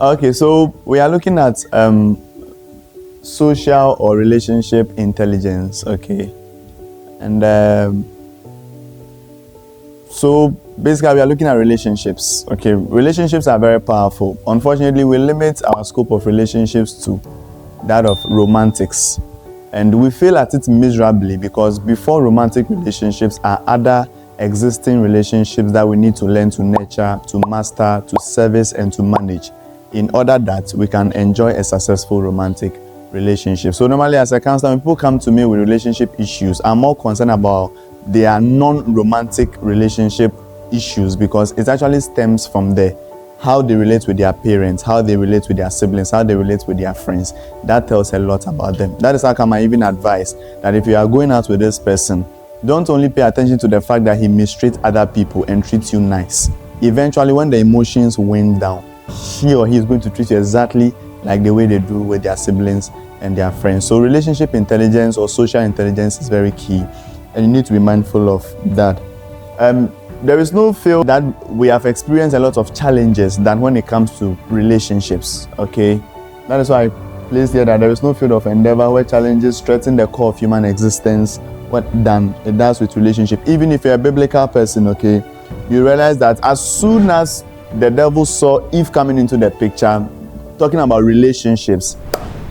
Okay, so we are looking at social or relationship intelligence. Okay, and so basically we are looking at relationships. Okay, relationships are very powerful. Unfortunately, we limit our scope of relationships to that of romantics, and we fail at it miserably because before romantic relationships are other existing relationships that we need to learn to nurture, to master, to service, and to manage in order that we can enjoy a successful romantic relationship. So normally as a counselor, when people come to me with relationship issues, I'm more concerned about their non-romantic relationship issues because it actually stems from there. How they relate with their parents, how they relate with their siblings, how they relate with their friends. That tells a lot about them. That is how come I even advise that if you are going out with this person, don't only pay attention to the fact that he mistreats other people and treats you nice. Eventually, when the emotions wind down, she or he is going to treat you exactly like the way they do with their siblings and their friends. So relationship intelligence or social intelligence is very key, and you need to be mindful of that. There is no field that we have experienced a lot of challenges than when it comes to relationships. Okay, that is why I placed here that there is no field of endeavor where challenges threaten the core of human existence than it does with relationship. Even if you're a biblical person, okay, you realize that as soon as the devil saw Eve coming into the picture, talking about relationships,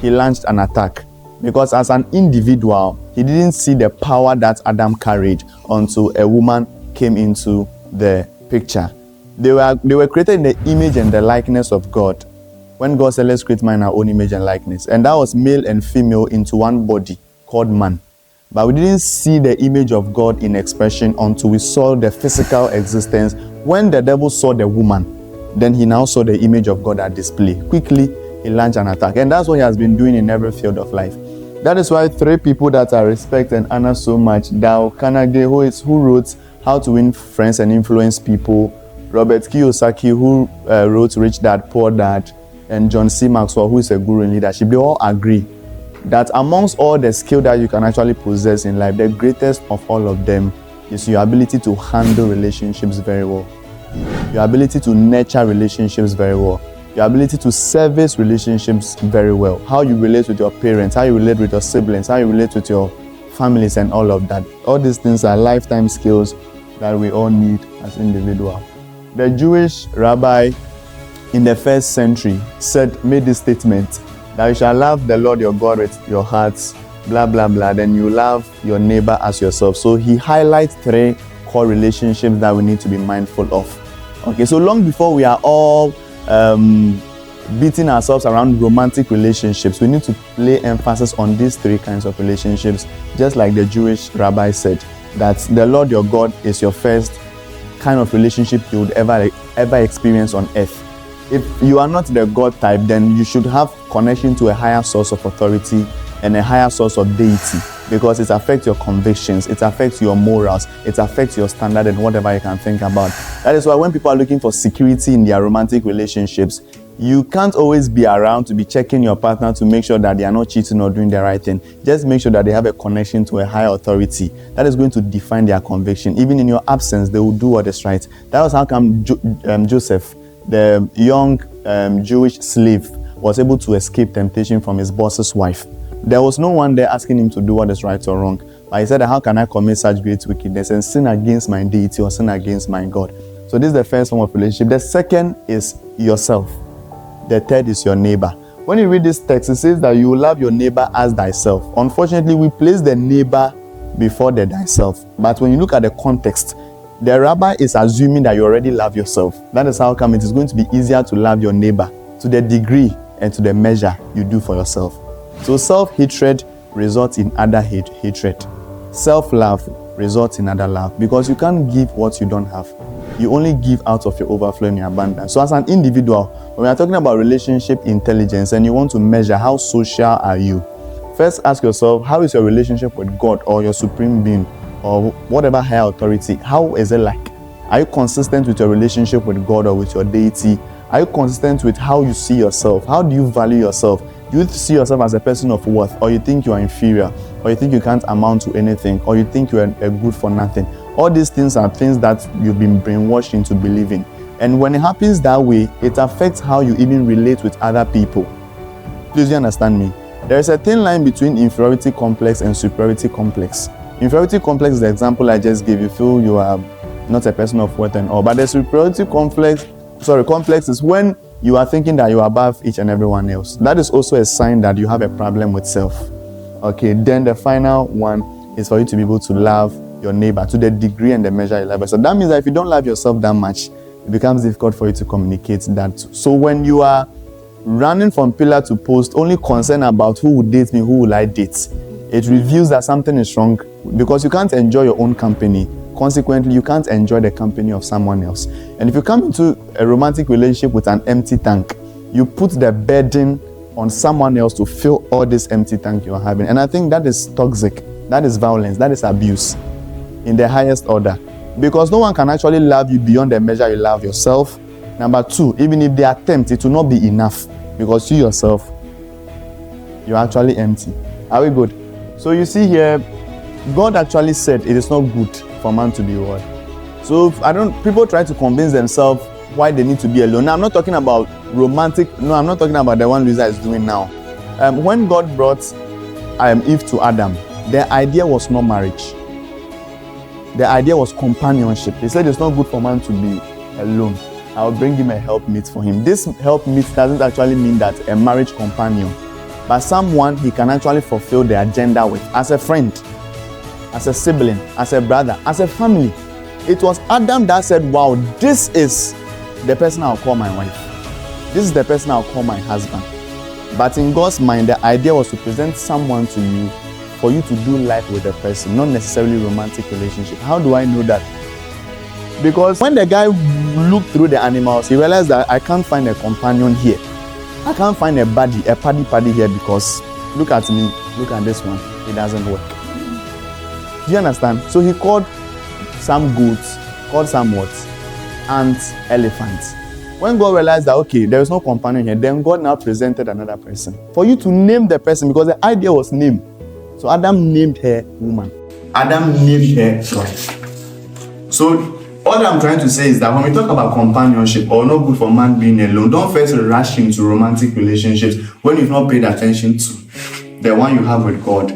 he launched an attack. Because as an individual, he didn't see the power that Adam carried until a woman came into the picture. They were created in the image and the likeness of God. When God said, let's create man in our own image and likeness. And that was male and female into one body called man. But we didn't see the image of God in expression until we saw the physical existence. When the devil saw the woman, then he now saw the image of God at display. Quickly, he launched an attack. And that's what he has been doing in every field of life. That is why three people that I respect and honor so much, Dale Carnegie, who wrote How to Win Friends and Influence People, Robert Kiyosaki, who wrote Rich Dad, Poor Dad, and John C. Maxwell, who is a guru in leadership, they all agree that amongst all the skill that you can actually possess in life, the greatest of all of them is your ability to handle relationships very well, your ability to nurture relationships very well, your ability to service relationships very well, how you relate with your parents, how you relate with your siblings, how you relate with your families, and all of that. All these things are lifetime skills that we all need as individuals. The Jewish rabbi in the first century made this statement that you shall love the Lord your God with your hearts, blah, blah, blah, then you love your neighbor as yourself. So he highlights three core relationships that we need to be mindful of. Okay, so long before we are all beating ourselves around romantic relationships, we need to lay emphasis on these three kinds of relationships, just like the Jewish rabbi said, that the Lord your God is your first kind of relationship you would ever experience on earth. If you are not the God type, then you should have connection to a higher source of authority and a higher source of deity, because it affects your convictions, it affects your morals, it affects your standard and whatever you can think about. That is why when people are looking for security in their romantic relationships, you can't always be around to be checking your partner to make sure that they are not cheating or doing the right thing. Just make sure that they have a connection to a higher authority that is going to define their conviction. Even in your absence, they will do what is right. That was how come Joseph, the young Jewish slave, was able to escape temptation from his boss's wife. There was no one there asking him to do what is right or wrong. But he said, how can I commit such great wickedness and sin against my deity or sin against my God? So this is the first form of relationship. The second is yourself. The third is your neighbor. When you read this text, it says that you will love your neighbor as thyself. Unfortunately, we place the neighbor before the thyself. But when you look at the context, the rabbi is assuming that you already love yourself. That is how come it is going to be easier to love your neighbor to the degree and to the measure you do for yourself. So self-hatred results in other hatred. Self-love results in other love, because you can't give what you don't have. You only give out of your overflow and your abundance. So as an individual, when we are talking about relationship intelligence and you want to measure how social are you, first ask yourself, how is your relationship with God or your supreme being or whatever higher authority? How is it like? Are you consistent with your relationship with God or with your deity? Are you consistent with how you see yourself? How do you value yourself? Do you see yourself as a person of worth, or you think you are inferior, or you think you can't amount to anything, or you think you are a good for nothing? All these things are things that you've been brainwashed into believing. And when it happens that way, it affects how you even relate with other people. Please, you understand me? There is a thin line between inferiority complex and superiority complex. Inferiority complex is the example I just gave. You feel you are not a person of worth and all. But the superiority complex is when you are thinking that you are above each and everyone else. That is also a sign that you have a problem with self. Okay, then the final one is for you to be able to love your neighbor to the degree and the measure you love. So that means that if you don't love yourself that much, it becomes difficult for you to communicate that. So when you are running from pillar to post, only concerned about who will date me, who will I date, it reveals that something is wrong, because you can't enjoy your own company. Consequently, you can't enjoy the company of someone else. And if you come into a romantic relationship with an empty tank, you put the burden on someone else to fill all this empty tank you are having. And I think that is toxic. That is violence. That is abuse in the highest order. Because no one can actually love you beyond the measure you love yourself. Number two, even if they attempt, it will not be enough, because you yourself, you're actually empty. Are we good? So you see here, God actually said it is not good for man to be what? So people try to convince themselves why they need to be alone. Now, I'm not talking about I'm not talking about the one Luisa is doing now. When God brought Eve to Adam, the idea was not marriage. The idea was companionship. He said it's not good for man to be alone. I'll bring him a helpmeet for him. This helpmeet doesn't actually mean that a marriage companion, but someone he can actually fulfill the agenda with, as a friend, as a sibling, as a brother, as a family. It was Adam that said, wow, this is the person I'll call my wife. This is the person I'll call my husband. But in God's mind, the idea was to present someone to you for you to do life with the person, not necessarily romantic relationship. How do I know that? Because when the guy looked through the animals, he realized that I can't find a companion here. I can't find a paddy here, because look at me, look at this one, it doesn't work. Do you understand? So he called some goats, called some what? Ants, elephants. When God realized that, okay, there is no companion here, then God now presented another person for you to name the person, because the idea was name. So Adam named her woman. Adam named her wife. So all I'm trying to say is that when we talk about companionship or not good for man being alone, don't first rush into romantic relationships when you've not paid attention to the one you have with God,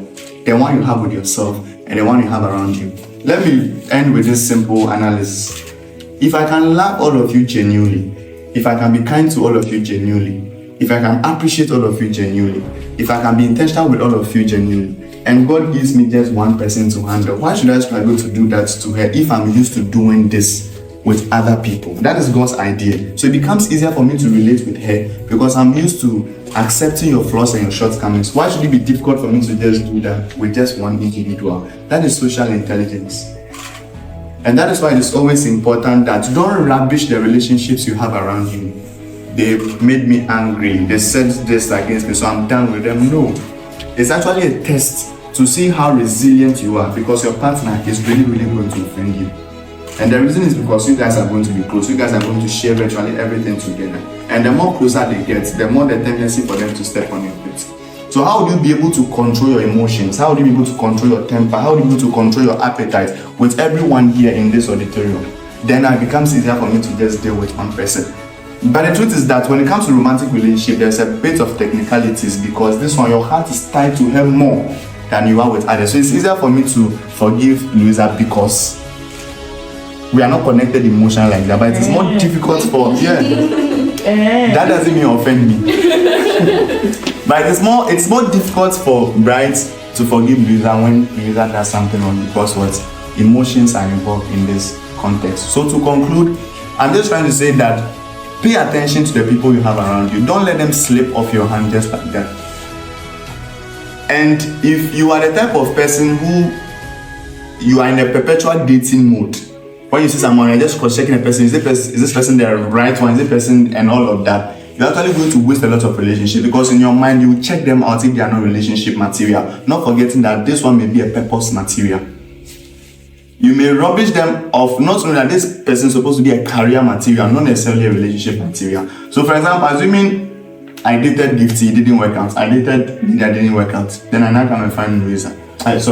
the one you have with yourself, and the one you have around you. Let me end with this simple analysis. If I can love all of you genuinely, if I can be kind to all of you genuinely, if I can appreciate all of you genuinely, if I can be intentional with all of you genuinely, and God gives me just one person to handle, why should I struggle to do that to her if I'm used to doing this with other people? That is God's idea. So it becomes easier for me to relate with her because I'm used to accepting your flaws and your shortcomings. Why should it be difficult for me to just do that with just one individual? That is social intelligence. And that is why it is always important that don't rubbish the relationships you have around you. They made me angry. They said this against me, so I'm done with them. No. It's actually a test to see how resilient you are, because your partner is really, really going to offend you. And the reason is because you guys are going to be close. You guys are going to share virtually everything together. And the more closer they get, the more the tendency for them to step on your feet. So how would you be able to control your emotions? How would you be able to control your temper? How would you be able to control your appetite with everyone here in this auditorium? Then it becomes easier for me to just deal with one person. But the truth is that when it comes to romantic relationship, there's a bit of technicalities, because this one, your heart is tied to her more than you are with others. So it's easier for me to forgive Louisa because we are not connected emotionally like that. But it is more difficult for that doesn't mean offend me. But it's more difficult for brides to forgive Louisa when Louisa does something wrong, because what emotions are involved in this context. So to conclude, I'm just trying to say that pay attention to the people you have around you. Don't let them slip off your hand just like that. And if you are the type of person who you are in a perpetual dating mode, when you see someone, you're just cross-checking a person, is this person the right one, is this person, and all of that, you're actually going to waste a lot of relationships, because in your mind, you check them out if they are not relationship material, not forgetting that this one may be a purpose material. You may rubbish them off, not knowing that this person is supposed to be a career material, not necessarily a relationship material. So for example, assuming I dated Gifty, it didn't work out. I dated Lydia, didn't work out. Then I now come and find Louisa. I now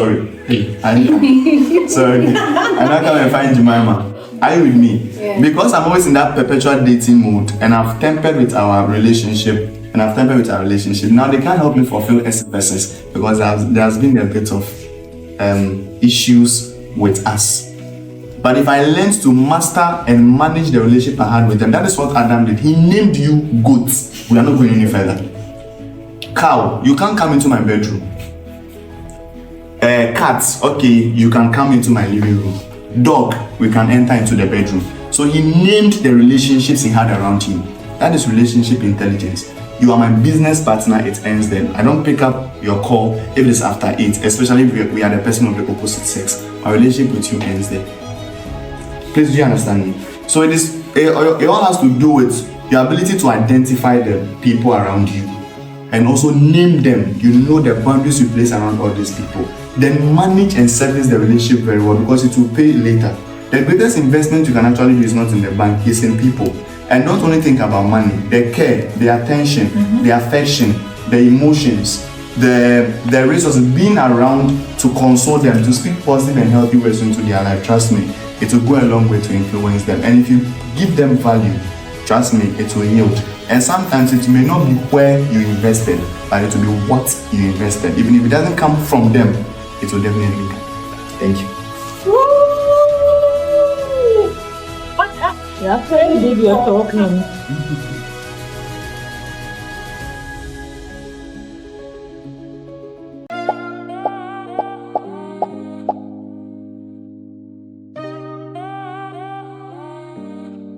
come and find Jemima. Are you with me? Because I'm always in that perpetual dating mode, and I've tempered with our relationship, now they can't help me fulfill SFSs because there's been a bit of issues with us. But if I learned to master and manage the relationship I had with them, that is what Adam did. He named you goats. We are not going any further. Cow, you can't come into my bedroom. Cats, okay, you can come into my living room. Dog, we can enter into the bedroom. So he named the relationships he had around him. That is relationship intelligence. You are my business partner, it ends then. I don't pick up your call if it's after 8, especially if we are the person of the opposite sex. My relationship with you ends there. Please, do you understand me? So it all has to do with your ability to identify the people around you and also name them. You know the boundaries you place around all these people. Then manage and service the relationship very well because it will pay later. The greatest investment you can actually do is not in the bank, it's in people. And don't only think about money, the care, the attention, the affection, the emotions, the resources, being around to console them, to speak positive and healthy words into their life. Trust me, it will go a long way to influence them. And if you give them value, trust me, it will yield. And sometimes it may not be where you invested, but it will be what you invested. Even if it doesn't come from them, it will definitely come. Thank you. That's very big you're talking.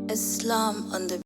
Islam on the